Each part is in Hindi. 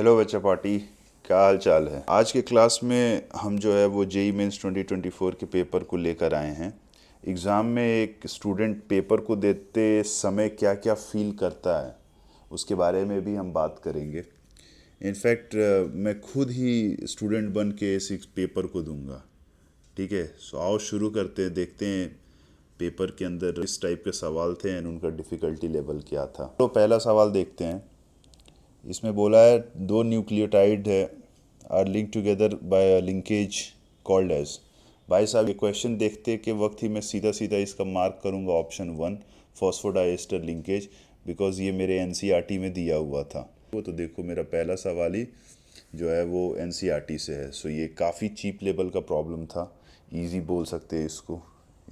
हेलो बच्चा पार्टी, क्या हाल चाल है। आज के क्लास में हम जो है वो जेई मेंस 2024 के पेपर को लेकर आए हैं। एग्ज़ाम में एक स्टूडेंट पेपर को देते समय क्या क्या फील करता है उसके बारे में भी हम बात करेंगे। इनफैक्ट मैं खुद ही स्टूडेंट बन के इस पेपर को दूंगा। ठीक है, सो आओ शुरू करते हैं, देखते हैं पेपर के अंदर इस टाइप के सवाल थे एंड उनका डिफ़िकल्टी लेवल क्या था। तो पहला सवाल देखते हैं। इसमें बोला है दो न्यूक्लियोटाइड है are link together by a linkage called as. भाई साहब, ये क्वेश्चन देखते के वक्त ही मैं सीधा सीधा इसका मार्क करूंगा ऑप्शन 1, फॉस्फोडाइएस्टर लिंकेज, बिकॉज ये मेरे एनसीईआरटी में दिया हुआ था। वो तो देखो, मेरा पहला सवाल ही जो है वो एनसीईआरटी से है। सो ये काफ़ी चीप लेवल का प्रॉब्लम था, इजी बोल सकते हैं इसको।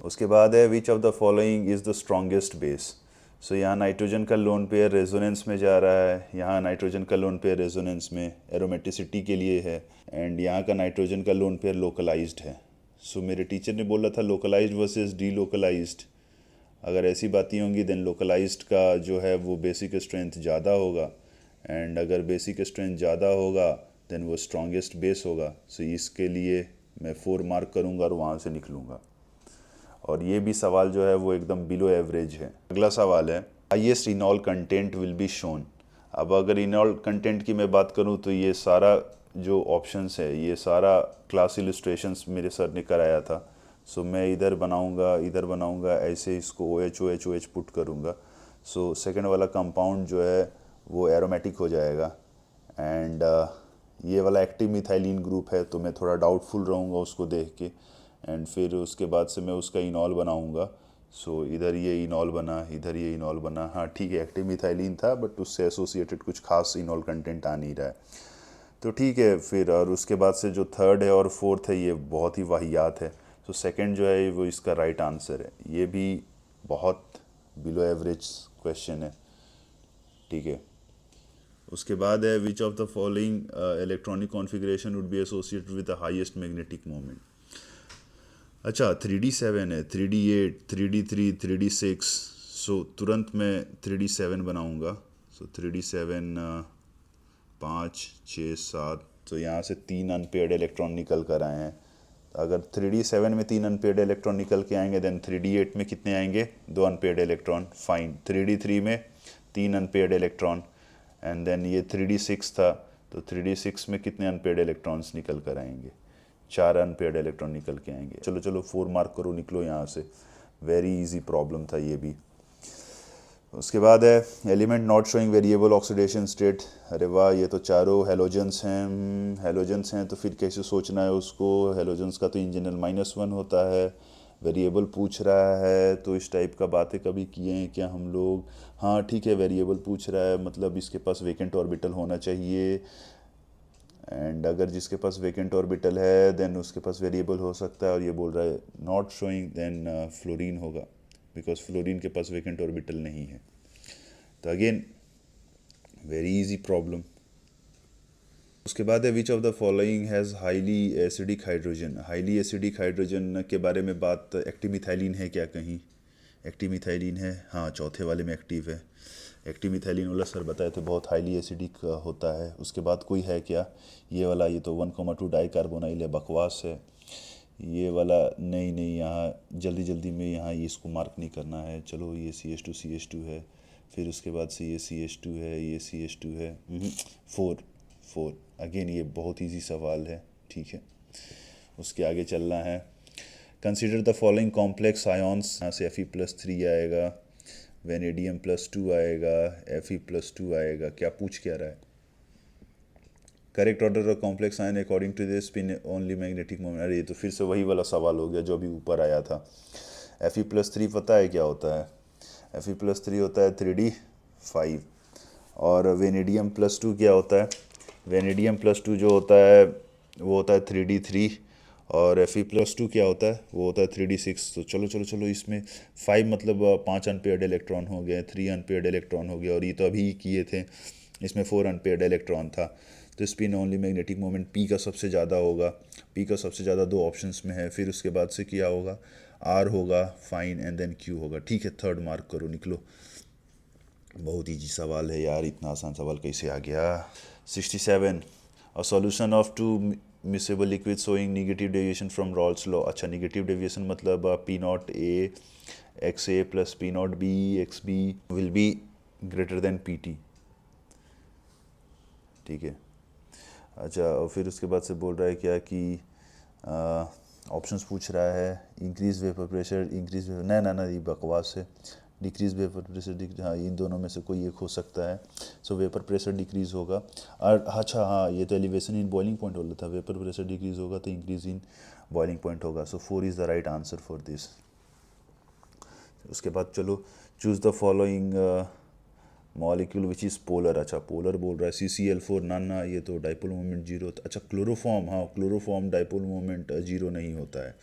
उसके बाद है which of the following is the strongest base. So यहाँ नाइट्रोजन का लोन पेयर रेजोनेंस में जा रहा है, यहाँ नाइट्रोजन का लोन पेयर रेजोनेंस में एरोमेटिसिटी के लिए है, एंड यहाँ का नाइट्रोजन का लोन पेयर लोकलाइज्ड है। सो मेरे टीचर ने बोला था लोकलाइज्ड वर्सेस डी लोकलाइज्ड। अगर ऐसी बातें होंगी देन लोकलाइज्ड का जो है वो बेसिक स्ट्रेंथ ज़्यादा होगा, एंड अगर बेसिक स्ट्रेंथ ज़्यादा होगा देन वो स्ट्रॉन्गेस्ट बेस होगा। सो इसके लिए मैं 4 मार्क करूँगा और वहाँ से निकलूँगा। और ये भी सवाल जो है वो एकदम बिलो एवरेज है। अगला सवाल है highest इनॉल content will be shown. अब अगर इनॉल कंटेंट की मैं बात करूँ तो ये सारा जो ऑप्शंस है ये सारा क्लास इलस्ट्रेशंस मेरे सर ने कराया था। सो मैं इधर बनाऊंगा ऐसे इसको OH पुट करूँगा। सो सेकंड वाला कंपाउंड जो है वो एरोमेटिक हो जाएगा, एंड ये वाला एक्टिव मिथाइलिन ग्रुप है तो मैं थोड़ा डाउटफुल रहूँगा उसको देख के, एंड फिर उसके बाद से मैं उसका इनॉल बनाऊंगा। सो इधर ये इनॉल बना, इधर ये इनॉल बना। हाँ ठीक है, एक्टिव मिथाइलिन था बट उससे एसोसिएटेड कुछ खास इनॉल कंटेंट आ नहीं रहा है, तो ठीक है फिर। और उसके बाद से जो थर्ड है और फोर्थ है ये बहुत ही वाहियात है। तो सेकंड जो है वो इसका राइट आंसर है। ये भी बहुत बिलो एवरेज क्वेश्चन है। ठीक है, उसके बाद है which of the following electronic configuration would be associated with the highest magnetic moment. अच्छा, 3D7 है, 3D8, 3D3, 3D6। सो तुरंत मैं 3D7 बनाऊंगा। सो 3D7 5 6 7, तो यहाँ से 3 अनपेयर्ड इलेक्ट्रॉन निकल कर आए हैं। अगर 3D7 में 3 अनपेयर्ड इलेक्ट्रॉन निकल के आएंगे देन 3D8 में कितने आएंगे? 2 अनपेयर्ड इलेक्ट्रॉन। फाइन। 3D3 में 3 अनपेयर्ड इलेक्ट्रॉन, एंड देन ये 3D6 था तो 3D6 में कितने अनपेयर्ड इलेक्ट्रॉन्स निकल कर आएंगे? 4 अनपेयर्ड इलेक्ट्रॉन निकल के आएंगे। चलो चलो 4 मार्क करो, निकलो यहाँ से। वेरी इजी प्रॉब्लम था ये भी। उसके बाद है element not showing variable oxidation state. अरे वाह, ये तो चारों हेलोजेंस हैं। हेलोजेंस हैं तो फिर कैसे सोचना है उसको? हेलोजेंस का तो इन जनरल -1 होता है। वेरिएबल पूछ रहा है तो इस टाइप का बातें कभी किए हैं क्या हम लोग? हाँ ठीक है, वेरिएबल पूछ रहा है मतलब इसके पास वेकेंट ऑर्बिटल होना चाहिए, एंड अगर जिसके पास वेकेंट ऑर्बिटल है देन उसके पास वेरिएबल हो सकता है। और ये बोल रहा है नॉट शोइंग देन फ्लोरीन होगा, बिकॉज फ्लोरीन के पास वेकेंट ऑर्बिटल नहीं है। तो अगेन वेरी इजी प्रॉब्लम। उसके बाद है which of the following has highly acidic hydrogen. Highly acidic hydrogen के बारे में बात, एक्टिव मिथाइलिन है क्या कहीं? एक्टिव मिथाइलिन है, हाँ चौथे वाले में एक्टिव है। एक्टिव मिथाइलिन वाला सर बताए थे बहुत हाईली एसिडिक होता है। उसके बाद कोई है क्या? ये वाला, ये तो 1,2 डाइकार्बोनाइल है, बकवास है। ये वाला नहीं नहीं, यहाँ जल्दी जल्दी में यहाँ ये इसको मार्क नहीं करना है। चलो ये CH2 है, फिर उसके बाद से ये CH2 है, ये CH2 है। 4 अगेन ये बहुत इजी सवाल है। ठीक है, उसके आगे चलना है। Consider the following complex ions. यहाँ से Fe+3 आएगा, वेनेडियम+2 आएगा, Fe+2 आएगा। क्या पूछ क्या रहा है? Correct order of complex ion according to this spin only magnetic moment. अरे ये तो फिर से वही वाला सवाल हो गया जो अभी ऊपर आया था। Fe+3 पता है क्या होता है? Fe+3 होता है 3D5। और वेनेडियम+2 क्या होता है? वेनेडियम+2 जो होता है वो होता है 3D3, और Fe+2 क्या होता है? वो होता है 3D6। तो चलो चलो चलो, इसमें 5 मतलब 5 अनपेयर्ड इलेक्ट्रॉन हो गए, 3 अनपेयर्ड इलेक्ट्रॉन हो गया, और ये तो अभी किए थे, इसमें 4 अनपेयर्ड इलेक्ट्रॉन था। तो spin only magnetic moment P का सबसे ज़्यादा होगा। पी का सबसे ज़्यादा 2 ऑप्शंस में है। फिर उसके बाद से क्या होगा? आर होगा, फाइन, एंड देन क्यू होगा। ठीक है, 3rd मार्क करो, निकलो। बहुत ईजी सवाल है यार, इतना आसान सवाल कैसे आ गया? 67 a solution of two miscible liquids showing negative deviation from Raoult's law. अच्छा negative deviation मतलब P naught A XA plus P naught B XB will be greater than PT. ठीक है. अच्छा और फिर उसके बाद से बोल रहा है क्या कि ऑप्शंस पूछ रहा है इंक्रीज वेपर प्रेशर इंक्रीज ना ना ना ये बकवास है. डिक्रीज वेपर प्रेशर हाँ इन दोनों में से कोई एक हो सकता है. सो वेपर प्रेशर डिक्रीज होगा. और अच्छा हाँ ये तो एलिवेशन इन बॉइलिंग पॉइंट वाला था. वेपर प्रेशर डिक्रीज होगा तो इंक्रीज इन बॉइलिंग पॉइंट होगा. सो 4 is the right answer for this. उसके बाद चलो choose the following molecule which is polar. अच्छा पोलर बोल रहा है CCl4 ना ना ये तो डाइपोल मोमेंट जीरो. अच्छा क्लोरोफॉर्म हाँ क्लोरोफॉर्म डाइपोल मोमेंट जीरो नहीं होता है.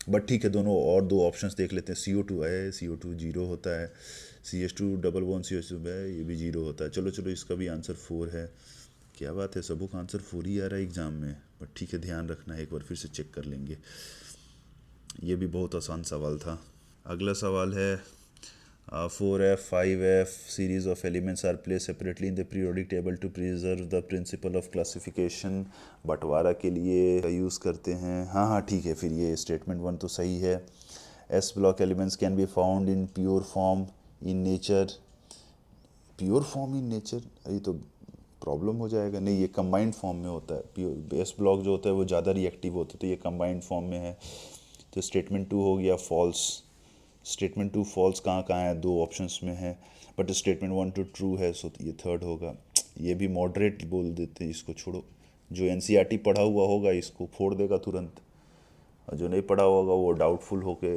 बट ठीक है दोनों और दो ऑप्शंस देख लेते हैं. CO2 है CO2 जीरो होता है. CH2 डबल बॉन्ड CH2 है ये भी जीरो होता है. चलो चलो इसका भी आंसर 4 है. क्या बात है सबों का आंसर 4 ही आ रहा है एग्ज़ाम में. बट ठीक है ध्यान रखना है एक बार फिर से चेक कर लेंगे. ये भी बहुत आसान सवाल था. अगला सवाल है 4f 5f series of elements are placed separately in the periodic table to preserve the principle of classification. बंटवारा के लिए यूज़ करते हैं. हाँ हाँ ठीक है फिर ये स्टेटमेंट 1 तो सही है. S block elements can be found in pure form in nature. Pure form in nature ये तो प्रॉब्लम हो जाएगा. नहीं ये कंबाइंड फॉर्म में होता है. प्योर S ब्लॉक जो होता है वो ज़्यादा रिएक्टिव होता है तो ये कंबाइंड फॉर्म में है. तो स्टेटमेंट 2 हो गया फॉल्स. स्टेटमेंट 2 फॉल्स कहाँ कहाँ है दो ऑप्शंस में है. बट स्टेटमेंट 1 तो ट्रू है सो ये थर्ड होगा. ये भी मॉडरेट बोल देते हैं इसको छोड़ो. जो NCERT पढ़ा हुआ होगा इसको फोड़ देगा तुरंत और जो नहीं पढ़ा होगा वो डाउटफुल होके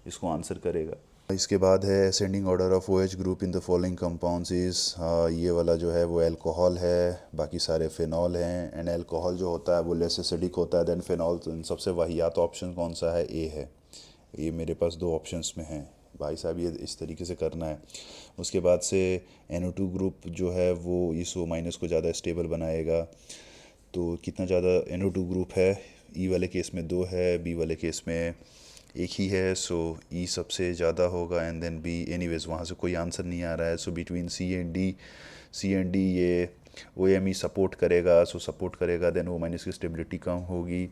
इसको आंसर करेगा. इसके बाद है ascending order of OH group in the following compounds is. ये वाला जो है वो अल्कोहल है बाकी सारे फिनॉल हैं. एंड अल्कोहल जो होता है वो लेस एसिडिक होता है देन फिनॉल. तो इन सबसे वाहियात ऑप्शन कौन सा है A है. ये मेरे पास दो ऑप्शंस में हैं भाई साहब ये इस तरीके से करना है. उसके बाद से NO2 ग्रुप जो है वो इस O माइनस को ज़्यादा स्टेबल बनाएगा. तो कितना ज़्यादा NO2 ग्रुप है. E वाले केस में 2 है B वाले केस में 1 ही है. सो E सबसे ज़्यादा होगा एंड देन B. एनीवेज वहाँ से कोई आंसर नहीं आ रहा है. So between C and D ये OMe सपोर्ट करेगा. सो सपोर्ट करेगा देन O माइनस की स्टेबिलिटी कम होगी.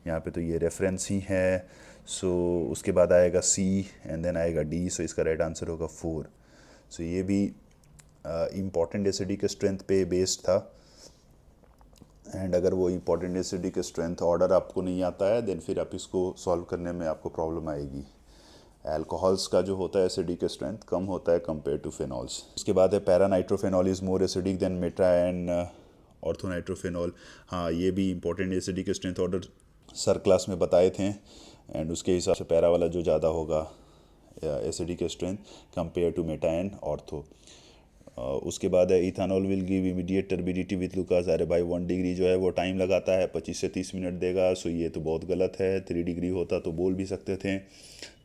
यहाँ पे तो ये रेफरेंस ही है. सो उसके बाद आएगा C एंड देन आएगा D. सो इसका राइट आंसर होगा 4. सो ये भी इम्पॉर्टेंट एसिडिक स्ट्रेंथ पे बेस्ड था. एंड अगर वो इम्पॉर्टेंट एसिडिक स्ट्रेंथ ऑर्डर आपको नहीं आता है देन फिर आप इसको सॉल्व करने में आपको प्रॉब्लम आएगी. अल्कोहल्स का जो होता है एसिडिक स्ट्रेंथ कम होता है कंपेयर टू फिनॉल्स. उसके बाद है paranitrophenol is more acidic than meta and orthonitrophenol. हाँ ये भी important acidic strength order sir class में बताए थे एंड उसके हिसाब से पैरा वाला जो ज़्यादा होगा acidic strength compare to meta and ortho. उसके बाद है ethanol will give immediate turbidity with Lucas. अरे भाई 1 डिग्री जो है वो टाइम लगाता है 25 से 30 मिनट देगा. सो ये तो बहुत गलत है. 3 डिग्री होता तो बोल भी सकते थे.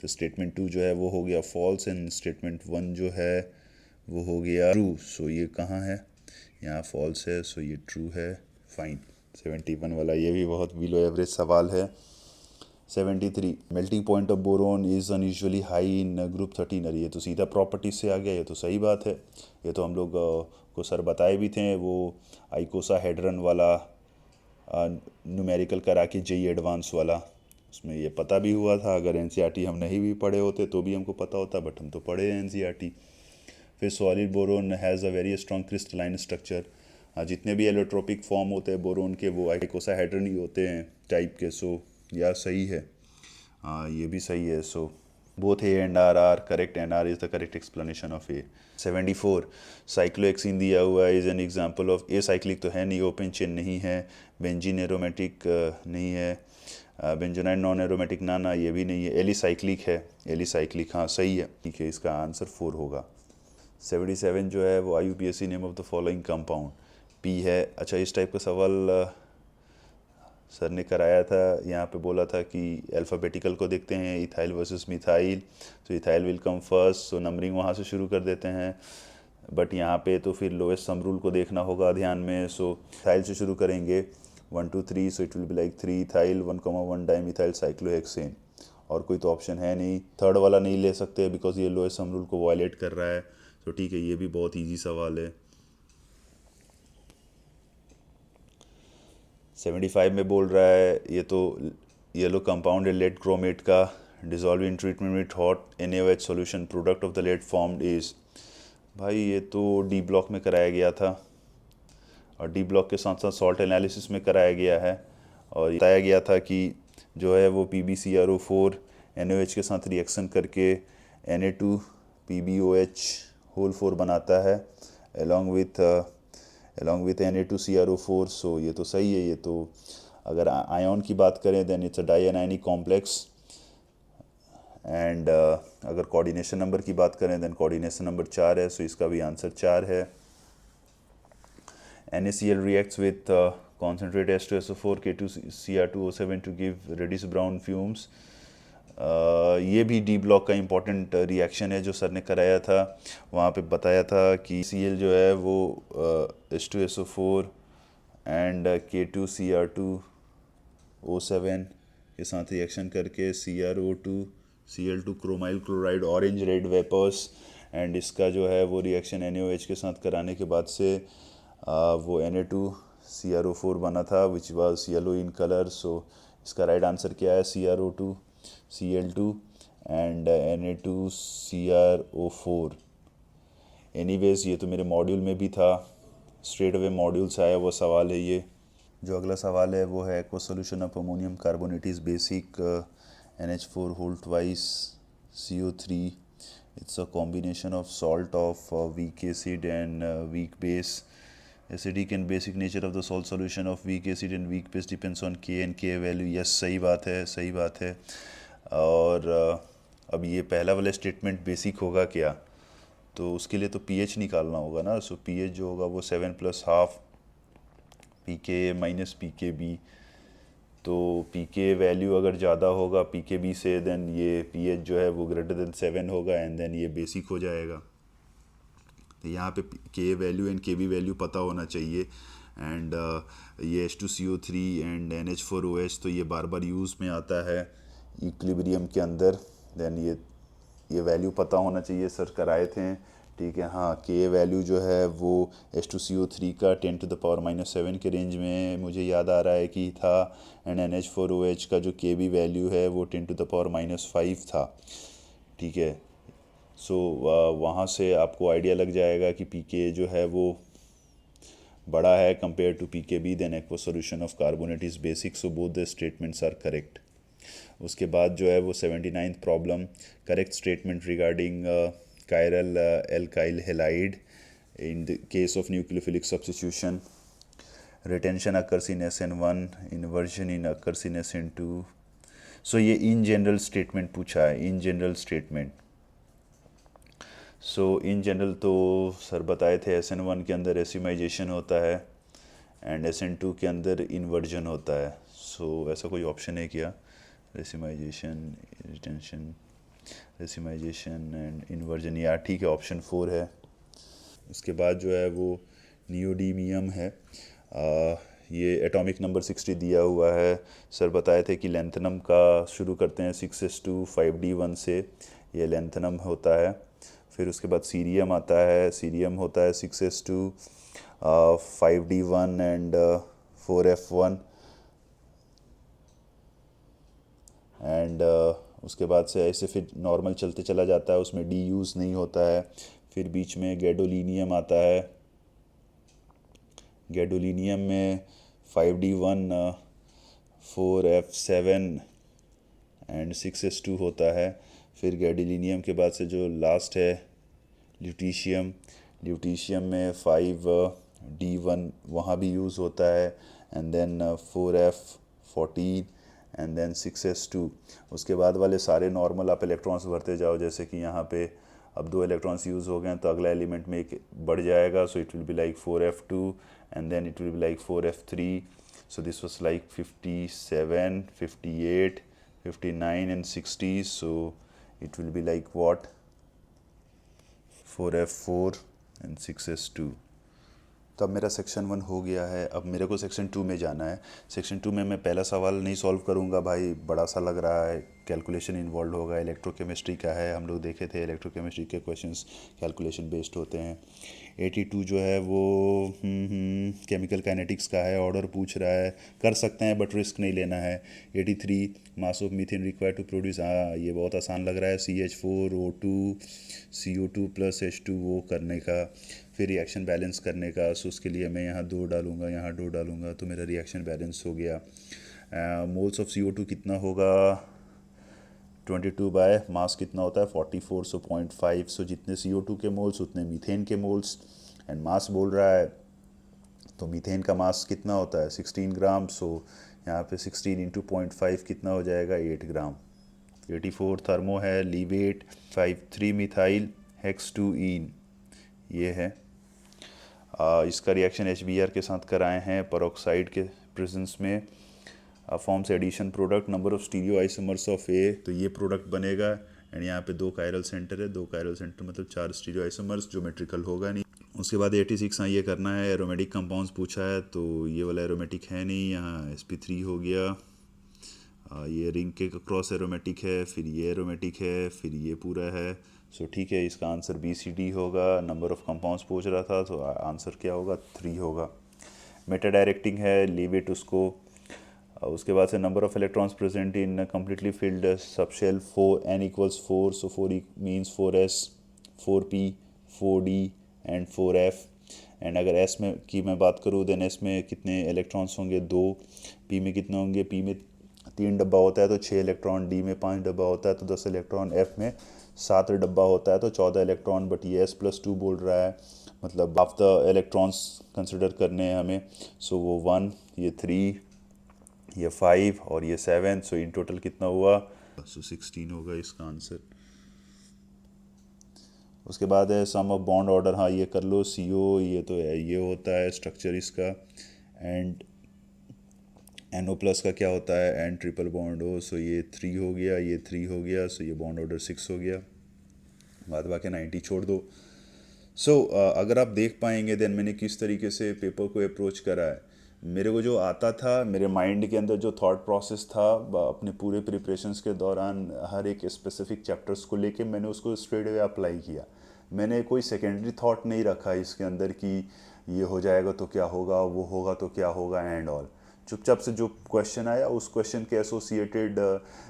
तो स्टेटमेंट 2 जो है वो हो गया फॉल्स एंड स्टेटमेंट 1 जो है वो हो गया ट्रू. सो ये कहाँ है यहाँ फॉल्स है. सो ये ट्रू है. फाइन. 71 वाला ये भी बहुत बिलो एवरेज सवाल है. 73 melting point of boron is unusually high in group 13. अरे ये तो सीधा प्रॉपर्टीज से आ गया. ये तो सही बात है. ये तो हम लोग को सर बताए भी थे वो आइकोसाहेड्रन वाला न्यूमेरिकल करा के JEE एडवांस वाला. उसमें ये पता भी हुआ था. अगर NCERT हम नहीं भी पढ़े होते तो भी हमको पता होता बट हम तो पढ़े हैं NCERT. फिर solid boron has a very strong crystalline structure. जितने भी एलोट्रोपिक फॉर्म होते हैं बोरोन के वो आइकोसाहेड्रन ही होते हैं टाइप के. सो या सही है. हाँ ये भी सही है. So both A and R are correct and R is the correct explanation of A. 74 cyclohexene दिया हुआ है is an example of. A cyclic तो है नहीं. ओपन चेन नहीं है. बेंजीन एरोमेटिक नहीं है. बेंजोनाइन नॉन एरोमेटिक ना ना ये भी नहीं है. एलिसाइक्लिक है. एलिसाइक्लिक हाँ सही है. ठीक है इसका आंसर 4 होगा. 77 जो है वो IUPAC name of the following compound P है. अच्छा इस टाइप का सवाल सर ने कराया था. यहाँ पे बोला था कि अल्फ़ाबेटिकल को देखते हैं इथाइल वर्सेस मिथाइल. तो ethyl will come first. So numbering वहाँ से शुरू कर देते हैं. बट यहाँ पे तो फिर लोएस्ट सम रूल को देखना होगा ध्यान में. सो इथाइल से शुरू करेंगे 1 2 3. सो it will be like 3 ethyl 1,1 dimethyl cyclohexane. और कोई तो ऑप्शन है नहीं. थर्ड वाला नहीं ले सकते बिकॉज ये लोएस्ट सम रूल को वायलेट कर रहा है. तो ठीक है ये भी बहुत ईजी सवाल है. 75 में बोल रहा है ये तो येलो कंपाउंड है लेड क्रोमेट का, dissolve in treatment with hot NaOH solution, product of the lead formed is. भाई ये तो डी ब्लॉक में कराया गया था और डी ब्लॉक के साथ साथ सॉल्ट एनालिसिस में कराया गया है, और बताया गया था कि जो है वो PbCrO4 NaOH के साथ रिएक्शन करके Na2PbOH होल 4 बनाता है along with Na2CrO4। सो ये तो सही है। ये तो अगर आयन की बात करें then it's a dianionic complex. And अगर कोऑर्डिनेशन नंबर की बात करें देन कोऑर्डिनेशन नंबर 4 है, सो इसका भी आंसर 4 है। NaCl reacts with concentrate H2SO4 K2Cr2O7 to give reddish brown fumes। ये भी डी ब्लॉक का इम्पोर्टेंट रिएक्शन है जो सर ने कराया था। वहाँ पे बताया था कि Cl जो है वो H2SO4 एंड K2Cr2O7 के साथ रिएक्शन करके CrO2 Cl2 chromyl chloride orange red vapours, and इसका जो है वो रिएक्शन NaOH के साथ कराने के बाद से वो Na2CrO4 बना था which was yellow in colour. So इसका राइट आंसर क्या है? CrO2 Cl2 and Na2CrO4। Anyways ये तो मेरे मॉड्यूल में भी था, स्ट्रेट अवे मॉड्यूल से आया वो सवाल है ये। जो अगला सवाल है वो है aqua solution of ammonium carbonate is basic NH4 whole twice CO3। It's a combination of salt of weak acid and weak base। Acidic and basic nature of the salt solution of weak acid and weak base depends on K and K value। Yes सही बात है, सही बात है। और अब ये पहला वाला स्टेटमेंट बेसिक होगा क्या, तो उसके लिए तो pH निकालना होगा ना। सो pH जो होगा वो 7+12 pKa माइनस pKb। तो pK वैल्यू अगर ज़्यादा होगा pKb से देन ये pH जो है वो ग्रेटर देन 7 होगा एंड देन ये बेसिक हो जाएगा। तो यहाँ पे K value and Kb value पता होना चाहिए। एंड ये H2CO3 एंड NH4OH तो ये बार बार यूज़ में आता है इक्विलिब्रियम के अंदर। देन ये वैल्यू पता होना चाहिए, सर कराए थे, ठीक है। हाँ, K वैल्यू जो है वो H2CO3 का 10⁻⁻7 के रेंज में मुझे याद आ रहा है कि था, एंड NH4OH का जो Kb वैल्यू है वो 10⁻⁵ था, ठीक है। सो वहाँ से आपको आइडिया लग जाएगा कि pK जो है वो बड़ा है compare to pKb, then aqua solution of carbonate is basic. So both the statements are correct. उसके बाद जो है वो 79th problem, correct statement regarding chiral alkyl halide in the case of nucleophilic substitution। retention occurs in SN1, inversion in occurs in SN2। सो ये इन जनरल स्टेटमेंट पूछा है, in general statement. So in general तो सर बताए थे SN1 के अंदर एसिमाइजेशन होता है एंड SN2 के अंदर इन्वर्जन होता है। सो ऐसा कोई ऑप्शन है क्या? एसिमाइजेशन, रिटेंशन, रेसिमाइजेशन एंड इन्वर्जन, या ठीक है, ऑप्शन 4 है। उसके बाद जो है वो नियोडीमियम है। ये एटॉमिक नंबर 60 दिया हुआ है। सर बताए थे कि लैंथनम का शुरू करते हैं 6s2 5d1 से, ये लैंथनम होता है। फिर उसके बाद सीरियम आता है, सीरियम होता है 6s2 5d1 and 4f1 and उसके बाद से ऐसे फिर नॉर्मल चलते चला जाता है, उसमें डी यूज़ नहीं होता है। फिर बीच में गैडोलिनियम आता है, गैडोलिनियम में 5d1 4f7 एंड 6s2 होता है। फिर गैडोलिनियम के बाद से जो लास्ट है ल्यूटीशियम, ल्यूटीशियम में 5d1 वहाँ भी यूज़ होता है and then 4f14 and then 6s2। उसके बाद वाले सारे नॉर्मल आप इलेक्ट्रॉन्स भरते जाओ, जैसे कि यहाँ पे अब 2 इलेक्ट्रॉन्स यूज़ हो गए तो अगला एलिमेंट में एक बढ़ जाएगा। So it will be like 4f2 and then it will be like 4f3। So this was like 57, 58, 59 and 60। So it will be like what, 4f4 and 6s2। तो अब मेरा सेक्शन 1 हो गया है। अब मेरे को सेक्शन 2 में जाना है। सेक्शन 2 में मैं पहला सवाल नहीं सॉल्व करूँगा भाई, बड़ा सा लग रहा है, कैलकुलेशन इन्वॉल्व होगा। इलेक्ट्रोकेमिस्ट्री का है, हम लोग देखे थे इलेक्ट्रोकेमिस्ट्री के क्वेश्चंस कैलकुलेशन बेस्ड होते हैं। 82 जो है वो केमिकल काइनेटिक्स का है, ऑर्डर पूछ रहा है, कर सकते हैं बट रिस्क नहीं लेना है। 83 mass of methane required to produce, हाँ ये बहुत आसान लग रहा है, CH4O2 CO2 + H2 वो करने का, फिर रिएक्शन बैलेंस करने का। सो उसके लिए मैं यहाँ 2 डालूँगा, यहाँ 2 डालूँगा, तो मेरा रिएक्शन बैलेंस हो गया। मोल्स ऑफ CO2 कितना होगा 22 बाय मास कितना होता है 44, सो 0.5। सो जितने CO2 के मोल्स उतने मीथेन के मोल्स, एंड मास बोल रहा है तो मीथेन का मास कितना होता है 16 ग्राम। सो यहाँ पे 16 × 0.5 कितना हो जाएगा 8 ग्राम। 84 थर्मो है, लीवेट 53 मिथाइल हेक्स 2ईन ये है। इसका रिएक्शन HBr के साथ कराए हैं पेरोक्साइड के प्रेजेंस में। Forms addition product, number of stereoisomers of A, तो ये प्रोडक्ट बनेगा। एंड यहाँ पे 2 कायरल सेंटर है, 2 कायरल सेंटर मतलब 4 स्टीरियो आइसोमर्स, ज्योमेट्रिकल होगा नहीं। उसके बाद 86 ये करना है, एरोमेटिक कंपाउंड्स पूछा है, तो ये वाला एरोमेटिक है नहीं, यहाँ sp3 हो गया। ये रिंग के क्रॉस एरोमेटिक है, फिर ये एरोमेटिक है, फिर ये पूरा है। सो ठीक है, इसका आंसर BCD होगा। नंबर ऑफ कंपाउंड्स पूछ रहा था तो आंसर क्या होगा 3 होगा। मेटा डायरेक्टिंग है, लीव इट उसको। उसके बाद से number of electrons present in completely field subshell 4 n = 4, so 4 means 4s 4p 4d and 4f। And अगर s में की मैं बात करूँ देन s में कितने इलेक्ट्रॉन्स होंगे 2, p में कितने होंगे, p में 3 डब्बा होता है तो 6 इलेक्ट्रॉन, d में 5 डब्बा होता है तो 10 इलेक्ट्रॉन, f में 7 डब्बा होता है तो 14 इलेक्ट्रॉन। बट ये s+2 बोल रहा है, मतलब हाफ द इलेक्ट्रॉन्स कंसिडर करने हैं हमें। सो वो 1, ये 3, ये 5 और ये 7, सो इन टोटल कितना हुआ, सो 16 होगा इसका आंसर। उसके बाद है सम ऑफ बॉन्ड ऑर्डर, हाँ ये कर लो, CO ये तो है, ये होता है स्ट्रक्चर इसका। एंड NO+ का क्या होता है, एंड ट्रिपल बॉन्ड हो, सो ये 3 हो गया, ये 3 हो गया, सो ये बॉन्ड ऑर्डर 6 हो गया। बाद बाकी 90 छोड़ दो। सो अगर आप देख पाएंगे देन मैंने किस तरीके से पेपर को अप्रोच करा है। मेरे को जो आता था, मेरे माइंड के अंदर जो थॉट प्रोसेस था अपने पूरे प्रिपरेशंस के दौरान, हर एक स्पेसिफिक चैप्टर्स को लेके मैंने उसको स्ट्रेट वे अप्लाई किया। मैंने कोई सेकेंडरी थॉट नहीं रखा इसके अंदर कि ये हो जाएगा तो क्या होगा, वो होगा तो क्या होगा एंड ऑल। चुपचाप से जो क्वेश्चन आया उस क्वेश्चन के एसोसिएटेड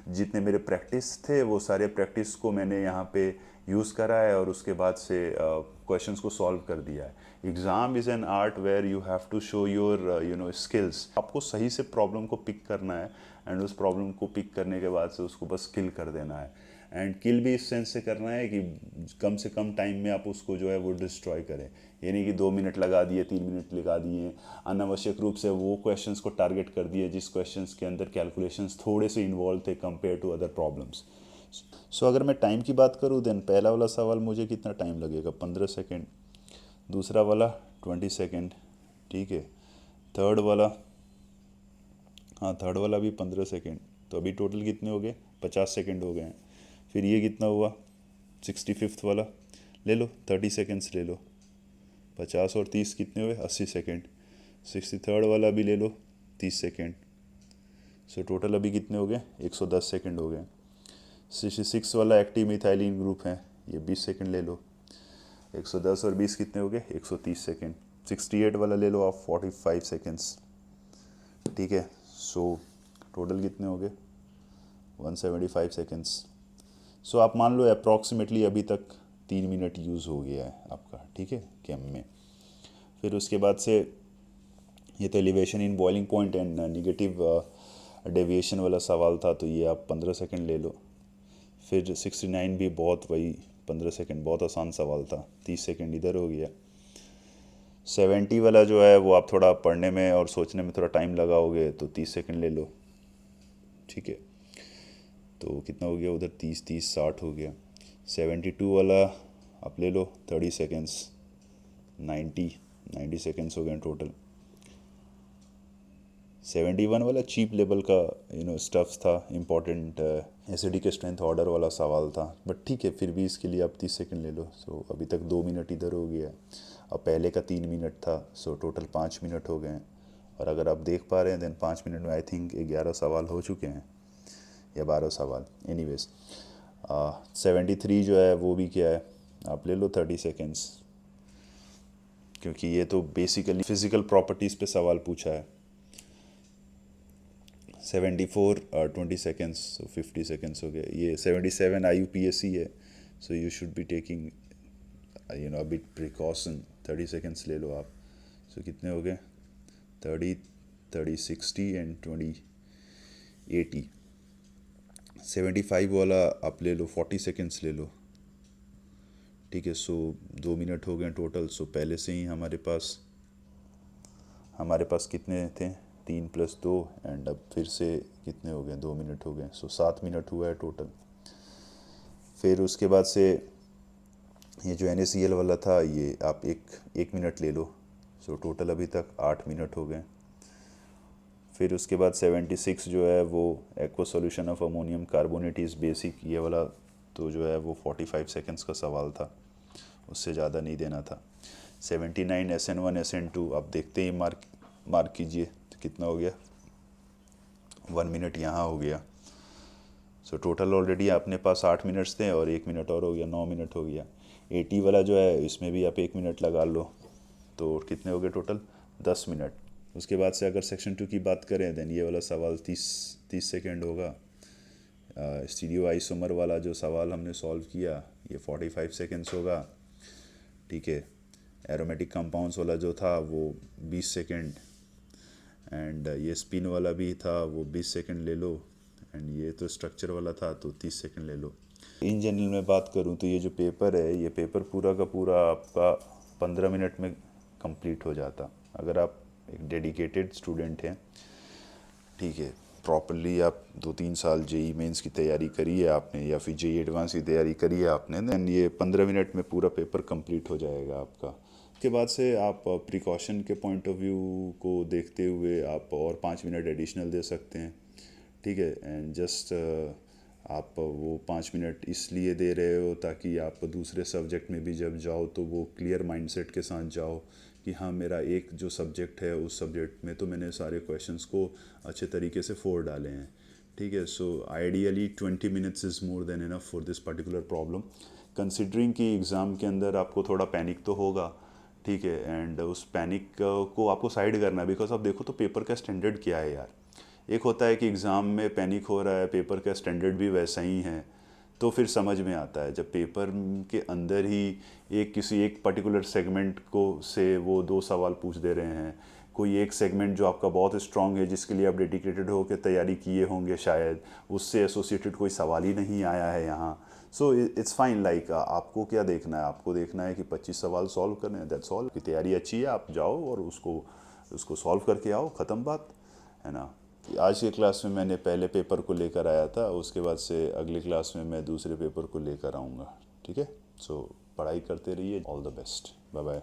जितने मेरे प्रैक्टिस थे वो सारे प्रैक्टिस को मैंने यहाँ पे यूज़ करा है और उसके बाद से क्वेश्चंस को सॉल्व कर दिया है। Exam is an art where you have to show your skills. आपको सही से प्रॉब्लम को पिक करना है एंड उस प्रॉब्लम को पिक करने के बाद से उसको बस किल कर देना है। एंड किल भी इस सेंस से करना है कि कम से कम टाइम में आप उसको जो है वो डिस्ट्रॉय करें। ये नहीं कि 2 मिनट लगा दिए, 3 मिनट लगा दिए, अनावश्यक रूप से वो क्वेश्चंस को टारगेट कर दिए जिस क्वेश्चंस के अंदर कैलकुलेशंस थोड़े से इन्वॉल्व थे कंपेयर टू अदर प्रॉब्लम्स। सो अगर मैं टाइम की बात करूँ देन पहला वाला सवाल मुझे कितना टाइम लगेगा 15 सेकेंड, दूसरा वाला 20 सेकेंड, ठीक है, थर्ड वाला भी 15 सेकेंड, तो अभी टोटल कितने हो गए 50 सेकेंड हो गए हैं। फिर ये कितना हुआ 65th वाला ले लो 30 सेकेंड्स ले लो, 50 और 30 कितने हुए 80 सेकेंड। 63rd वाला भी ले लो 30 सेकेंड, सो टोटल अभी कितने हो गए 110 सेकेंड हो गए। 66 वाला एक्टिव मिथाइलिन ग्रुप है, ये 20 सेकेंड ले लो, 110 और 20 कितने हो गए 130 सेकेंड। 68 वाला ले लो आप 45 सेकेंड्स, ठीक है। सो टोटल कितने हो गए 175 सेकेंड्स। सो आप मान लो अप्रॉक्सीमेटली अभी तक 3 मिनट यूज़ हो गया है आपका, ठीक है, केम में। फिर उसके बाद से ये तो elevation in boiling point and negative deviation वाला सवाल था, तो ये आप 15 सेकेंड ले लो। फिर 69 भी बहुत वही 15 सेकेंड, बहुत आसान सवाल था, 30 सेकेंड इधर हो गया। 70 वाला जो है वो आप थोड़ा पढ़ने में और सोचने में थोड़ा टाइम लगाओगे तो 30 सेकेंड ले लो, ठीक है, तो कितना हो गया उधर 30 30 60 हो गया। 72 वाला आप ले लो 30 सेकेंड्स, 90 सेकेंड्स हो गए टोटल। 71 वाला चीप लेवल का स्टफ्स था, इम्पॉर्टेंट एसिडिक स्ट्रेंथ ऑर्डर वाला सवाल था, बट ठीक है फिर भी इसके लिए आप 30 सेकेंड ले लो। सो अभी तक 2 मिनट इधर हो गया, अब पहले का 3 मिनट था, सो टोटल 5 मिनट हो गए हैं। और अगर आप देख पा रहे हैं देन 5 मिनट में आई थिंक 11 सवाल हो चुके हैं या 12 सवाल। एनीवेज 73 जो है वो भी क्या है, आप ले लो 30 सेकेंड्स, क्योंकि ये तो बेसिकली फिज़िकल प्रॉपर्टीज़ पे सवाल पूछा है। 74 20 सेकेंड्स, सो 50 सेकेंड्स हो गए। ये 77 IUPAC है, so you should be taking a bit precaution. 30 seconds ले लो आप, सो कितने हो गए, 30 30 60 एंड 20 80। 75 वाला आप ले लो, 40 सेकेंड्स ले लो, ठीक है। सो 2 मिनट हो गए टोटल। सो पहले से ही हमारे पास कितने थे, 3 + 2, एंड अब फिर से कितने हो गए, 2 मिनट हो गए। सो 7 मिनट हुआ है टोटल। फिर उसके बाद से ये जो NaCl वाला था, ये आप एक मिनट ले लो। सो टोटल अभी तक 8 मिनट हो गए। फिर उसके बाद 76 जो है वो aqua solution of ammonium carbonate is basic, ये वाला तो जो है वो 45 सेकेंड्स का सवाल था, उससे ज़्यादा नहीं देना था। 79 SN1 SN2 आप देखते ही मार्क कीजिए, तो कितना हो गया, 1 मिनट यहाँ हो गया। सो टोटल ऑलरेडी अपने पास 8 मिनट्स थे और 1 मिनट और हो गया, 9 मिनट हो गया। 80 वाला जो है इसमें भी आप 1 मिनट लगा लो, तो कितने हो गए टोटल, 10 मिनट। उसके बाद से अगर सेक्शन 2 की बात करें, देन ये वाला सवाल 30 सेकेंड होगा। स्टीरियो आइसोमर वाला जो सवाल हमने सॉल्व किया, ये 45 सेकेंड्स होगा, ठीक है। एरोमेटिक कंपाउंड्स वाला जो था वो 20 सेकेंड, एंड ये स्पिन वाला भी था, वो 20 सेकेंड ले लो, एंड ये तो स्ट्रक्चर वाला था, तो 30 सेकेंड ले लो। इन जनरल में बात करूँ तो ये जो पेपर है, ये पेपर पूरा का पूरा आपका 15 मिनट में कंप्लीट हो जाता, अगर आप एक डेडिकेटेड स्टूडेंट हैं, ठीक है। प्रॉपरली आप 2-3 साल JEE मेंस की तैयारी करी है आपने, या फिर JEE एडवांस की तैयारी करी है आपने, देन ये 15 मिनट में पूरा पेपर कंप्लीट हो जाएगा आपका। उसके बाद से आप प्रिकॉशन के पॉइंट ऑफ व्यू को देखते हुए आप और 5 मिनट एडिशनल दे सकते हैं, ठीक है। एंड जस्ट आप वो 5 मिनट इसलिए दे रहे हो ताकि आप दूसरे सब्जेक्ट में भी जब जाओ तो वो क्लियर माइंडसेट के साथ जाओ कि हाँ, मेरा एक जो सब्जेक्ट है उस सब्जेक्ट में तो मैंने सारे क्वेश्चंस को अच्छे तरीके से फोड़ डाले हैं, ठीक है। So ideally 20 minutes is more than enough for this particular problem, considering कि एग्ज़ाम के अंदर आपको थोड़ा पैनिक तो होगा, ठीक है। एंड उस पैनिक को आपको साइड करना है, बिकॉज आप देखो तो पेपर का स्टैंडर्ड क्या है यार। एक होता है कि एग्ज़ाम में पैनिक हो रहा है, पेपर का स्टैंडर्ड भी वैसा ही है, तो फिर समझ में आता है जब पेपर के अंदर ही किसी एक पर्टिकुलर सेगमेंट को से वो 2 सवाल पूछ दे रहे हैं, कोई एक सेगमेंट जो आपका बहुत स्ट्रांग है, जिसके लिए आप डेडिकेटेड हो के तैयारी किए होंगे शायद, उससे एसोसिएटेड कोई सवाल ही नहीं आया है यहाँ। सो इट्स फाइन, लाइक आपको क्या देखना है, आपको देखना है कि 25 सवाल सॉल्व करने हैं, दैट्स ऑल। की तैयारी अच्छी है, आप जाओ और उसको सॉल्व करके आओ, ख़त्म बात है ना। आज के क्लास में मैंने पहले पेपर को लेकर आया था, उसके बाद से अगले क्लास में मैं दूसरे पेपर को लेकर आऊँगा, ठीक है। सो पढ़ाई करते रहिए, all the best, bye bye.